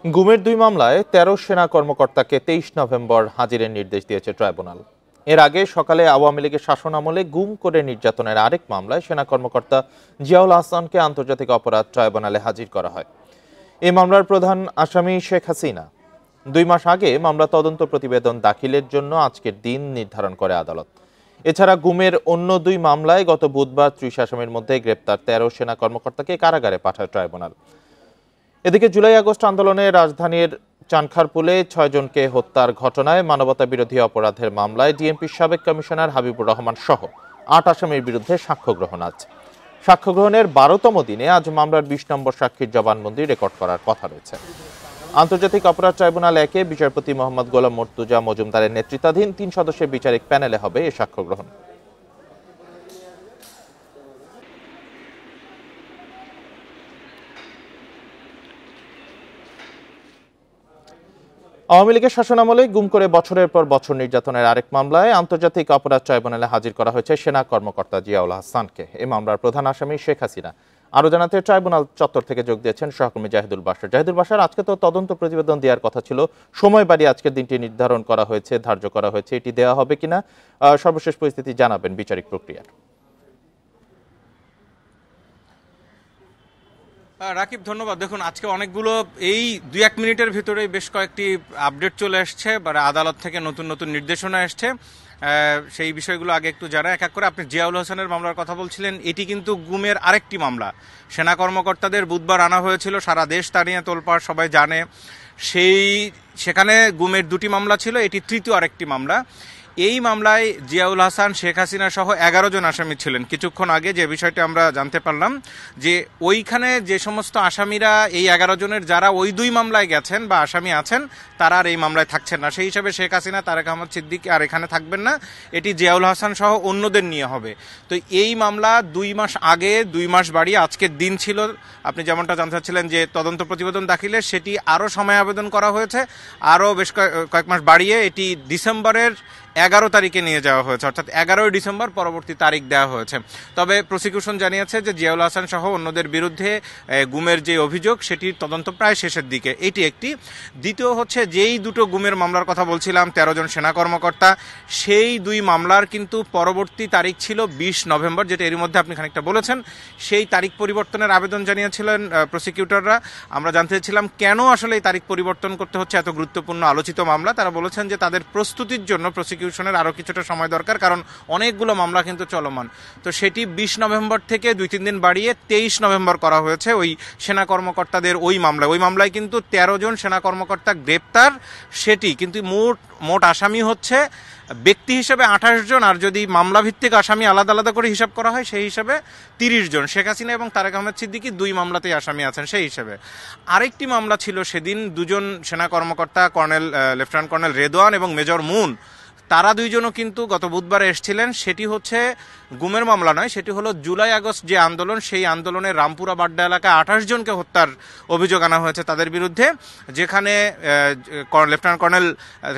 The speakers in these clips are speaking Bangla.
গুমের দুই মামলায় ১৩ সেনা কর্মকর্তাকে ২৩ নভেম্বর হাজিরের নির্দেশ দিয়েছে ট্রাইব্যুনাল। এর আগে সকালে আওয়ামী লীগের শাসনামলে গুম করে নির্যাতনের আরেক মামলায় সেনা কর্মকর্তা জিয়াউল হাসানকে আন্তর্জাতিক অপরাধ ট্রাইব্যুনালে হাজির করা হয়। এই মামলার প্রধান আসামি শেখ হাসিনা। ২ মাস আগে মামলা তদন্ত প্রতিবেদন দাখিলের জন্য আজকের দিন নির্ধারণ করে আদালত। এছাড়া গুমের অন্য ২ মামলায় গত বুধবার ৩০ আসামির মধ্যে গ্রেপ্তার ১৩ সেনা কর্মকর্তাকে কারাগারে পাঠায় ট্রাইব্যুনাল। এদিকে জুলাই আগস্ট আন্দোলনে রাজধানীর চানখারপুলে ৬ জনকে হত্যার ঘটনায় মানবতা বিরোধী অপরাধের মামলায় ডিএমপির সাবেক কমিশনার হাবিবুর রহমান সহ ৮ আসামির বিরুদ্ধে সাক্ষ্য গ্রহণ আজ। সাক্ষ্য গ্রহণের ১২তম দিনে আজ মামলার ২০ নম্বর সাক্ষীর জবানবন্দি রেকর্ড করার কথা রয়েছে। আন্তর্জাতিক অপরাধ ট্রাইব্যুনাল ১-এ বিচারপতি মোহাম্মদ গোলাম মর্তুজা মজুমদারের নেতৃত্বাধীন ৩ সদস্যের বিচারিক প্যানেলে হবে এ সাক্ষ্য গ্রহণ। আওয়ামী লীগের শাসনামলে গুম করে বছরের পর বছর নির্যাতনের আরেক মামলায় আন্তর্জাতিক অপরাধ ট্রাইব্যুনালে হাজির করা হয়েছে সেনা কর্মকর্তা জিয়াউল হাসানকে। এই মামলার প্রধান আসামি শেখ হাসিনা। আরো জানাতে ট্রাইব্যুনাল চত্বর থেকে যোগ দিয়েছেন সহকর্মী জাহিদুল বাশার। জাহিদুল বাশার, আজকে তো তদন্ত প্রতিবেদন দেওয়ার কথা ছিল, সময় বাড়িয়ে আজকের দিনটি নির্ধারণ করা হয়েছে, ধার্য করা হয়েছে, এটি দেওয়া হবে কিনা সর্বশেষ পরিস্থিতি জানাবেন বিচারিক প্রক্রিয়ার। রাকিব, ধন্যবাদ। দেখুন, আজকে অনেকগুলো এই ২-১ মিনিটের ভিতরেই বেশ কয়েকটি আপডেট চলে আসছে, আদালত থেকে নতুন নতুন নির্দেশনা আসছে। সেই বিষয়গুলো আগে একটু জানা। এক এক করে আপনি জিয়াউল হাসানের মামলার কথা বলছিলেন, এটি কিন্তু গুমের আরেকটি মামলা। সেনা কর্মকর্তাদের বুধবার আনা হয়েছিল, সারা দেশ তা নিয়ে তোলপাড়, সবাই জানে। সেখানে গুমের ২টি মামলা ছিল, এটি তৃতীয় আরেকটি মামলা। এই মামলায় জিয়াউল হাসান, শেখ হাসিনা সহ ১১ জন আসামি ছিলেন। কিছুক্ষণ আগে যে বিষয়টি আমরা জানতে পারলাম যে ওইখানে যে সমস্ত আসামিরা, এই ১১ জনের যারা ওই ২ মামলায় গেছেন বা আসামি আছেন, তারা আর এই মামলায় থাকছেন না। সেই হিসাবে শেখ হাসিনা, তারেক আহমদ সিদ্দিকী আর এখানে থাকবেন না, এটি জিয়াউল হাসান সহ অন্যদের নিয়ে হবে। তো এই মামলা ২ মাস আগে ২ মাস বাড়িয়ে আজকের দিন ছিল। আপনি যেমনটা জানতে চাচ্ছিলেন যে তদন্ত প্রতিবেদন দাখিলে, সেটি আরও সময় আবেদন করা হয়েছে, আরও বেশ কয়েক মাস বাড়িয়ে এটি ডিসেম্বরের ১১ তারিখে নিয়ে যাওয়া হয়েছে, অর্থাৎ ১১ই ডিসেম্বর পরবর্তী তারিখ দেওয়া হয়েছে। তবে প্রসিকিউশন জানিয়েছে যে জিয়াউল হাসান সহ অন্যদের বিরুদ্ধে গুমের যে অভিযোগ, সেটির তদন্ত প্রায় শেষের দিকে। এটি একটি। দ্বিতীয় হচ্ছে, যেই দুটো গুমের মামলার কথা বলছিলাম, ১৩ জন সেনা কর্মকর্তা, সেই ২ মামলার কিন্তু পরবর্তী তারিখ ছিল ২০ নভেম্বর, যেটা এর মধ্যে আপনি খানিকটা বলেছেন। সেই তারিখ পরিবর্তনের আবেদন জানিয়েছিলেন প্রসিকিউটররা। আমরা জানতে চাইছিলাম কেন আসলে এই তারিখ পরিবর্তন করতে হচ্ছে, এত গুরুত্বপূর্ণ আলোচিত মামলা। তারা বলেছেন যে তাদের প্রস্তুতির জন্য প্রসিকিউশনের আরও কিছুটা সময় দরকার, কারণ অনেকগুলো মামলা কিন্তু চলমান। তো সেটি ২০ নভেম্বর থেকে ২-৩ দিন বাড়িয়ে ২৩ নভেম্বর করা হয়েছে ওই সেনা কর্মকর্তাদের ওই মামলায়। ওই মামলায় কিন্তু ১৩ জন সেনা কর্মকর্তা গ্রেপ্তার, সেটি কিন্তু মোট আসামি হচ্ছে ব্যক্তি হিসেবে ২৮ জন, আর যদি মামলা ভিত্তিক আসামি আলাদা আলাদা করে হিসাব করা হয়, সেই হিসাবে ৩০ জন। শেখ হাসিনা এবং তারেক আহমদ সিদ্দিকী ২ মামলাতেই আসামি আছেন সেই হিসাবে। আরেকটি মামলা ছিল সেদিন, ২ জন সেনা কর্মকর্তা, লেফটেন্যান্ট কর্নেল রেদওয়ান এবং মেজর মুন, তারা ২ জনও কিন্তু গত বুধবারে এসেছিলেন। সেটি হচ্ছে গুমের মামলা নয়, সেটি হলো জুলাই আগস্ট যে আন্দোলন, সেই আন্দোলনের রামপুরা বাড্ডা এলাকায় ২৮ জনকে হত্যার অভিযোগ আনা হয়েছে তাদের বিরুদ্ধে, যেখানে লেফটেন্যান্ট কর্নেল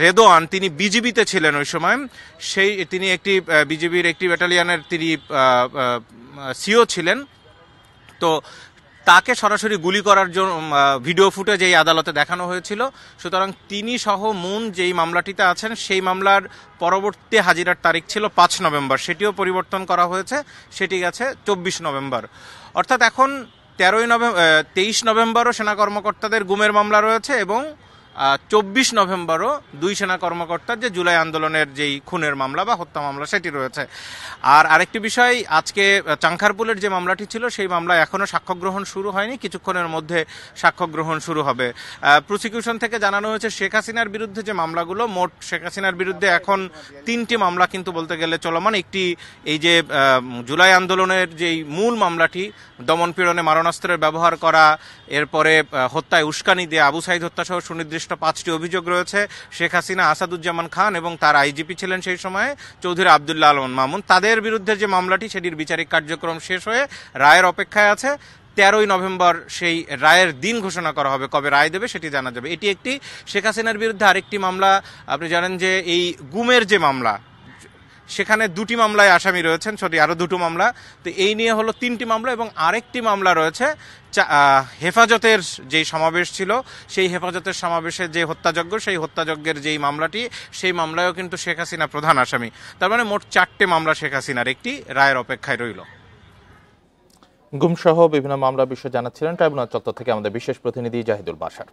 রেদওয়ান, তিনি বিজিবিতে ছিলেন ওই সময়। তিনি একটি বিজিবির একটি ব্যাটালিয়নের তিনি সিও ছিলেন। তো তাকে সরাসরি গুলি করার জন্য ভিডিও ফুটেজ এই আদালতে দেখানো হয়েছিল। সুতরাং তিনি সহ মুন যেই মামলাটিতে আছেন, সেই মামলার পরবর্তী হাজিরার তারিখ ছিল ৫ নভেম্বর, সেটিও পরিবর্তন করা হয়েছে, সেটি গেছে ২৪ নভেম্বর। অর্থাৎ এখন ২৩ নভেম্বরও সেনা কর্মকর্তাদের গুমের মামলা রয়েছে এবং ২৪ নভেম্বরও ২ সেনা কর্মকর্তার যে জুলাই আন্দোলনের যেই খুনের মামলা বা হত্যা মামলা, সেটি রয়েছে। আর আরেকটি বিষয়, আজকে চাংখারপুলের যে মামলাটি ছিল, সেই মামলায় এখনও সাক্ষ্য গ্রহণ শুরু হয়নি, কিছুক্ষণের মধ্যে সাক্ষ্য গ্রহণ শুরু হবে। প্রসিকিউশন থেকে জানানো হয়েছে শেখ হাসিনার বিরুদ্ধে যে মামলাগুলো, মোট শেখ হাসিনার বিরুদ্ধে এখন ৩টি মামলা কিন্তু বলতে গেলে চলমান। একটি এই যে জুলাই আন্দোলনের যেই মূল মামলাটি, দমনপীড়নে মারণাস্ত্রের ব্যবহার করা, এরপরে হত্যায় উস্কানি দিয়ে আবু সাইদ হত্যা সহ সুনির্দিষ্ট ৫টি অভিযোগ রয়েছে। শেখ হাসিনা, আসাদুজ্জামান খান এবং তার আইজিপি ছিলেন সেই সময়ে চৌধুরী আবদুল্লাহ আলম মামুন, তাদের বিরুদ্ধে যে মামলাটি, সেটির বিচারিক কার্যক্রম শেষ হয়ে রায়ের অপেক্ষায় আছে। ১৩ই নভেম্বর সেই রায়ের দিন ঘোষণা করা হবে, কবে রায় দেবে সেটি জানা যাবে। এটি একটি। শেখ হাসিনার বিরুদ্ধে আরেকটি মামলা, আপনি জানেন যে এই গুমের যে মামলা, সেখানে 2টি মামলায় আসামি রয়েছেন, আরও 2টো মামলা। তো এই নিয়ে হলো 3টি মামলা এবং আরেকটি মামলা রয়েছে হেফাজতের যেই সমাবেশ ছিল, সেই হেফাজতের সমাবেশের যে হত্যাযজ্ঞ, সেই হত্যাযজ্ঞের যেই মামলাটি, সেই মামলায়ও কিন্তু শেখ হাসিনা প্রধান আসামি। তার মানে মোট 4টে মামলা শেখ হাসিনার, একটি রায়ের অপেক্ষায় রইল। গুমসহ বিভিন্ন মামলার বিষয়ে জানাচ্ছিলেন ট্রাইব্যুনাল চত্বর থেকে আমাদের বিশেষ প্রতিনিধি জাহিদুল বাশার।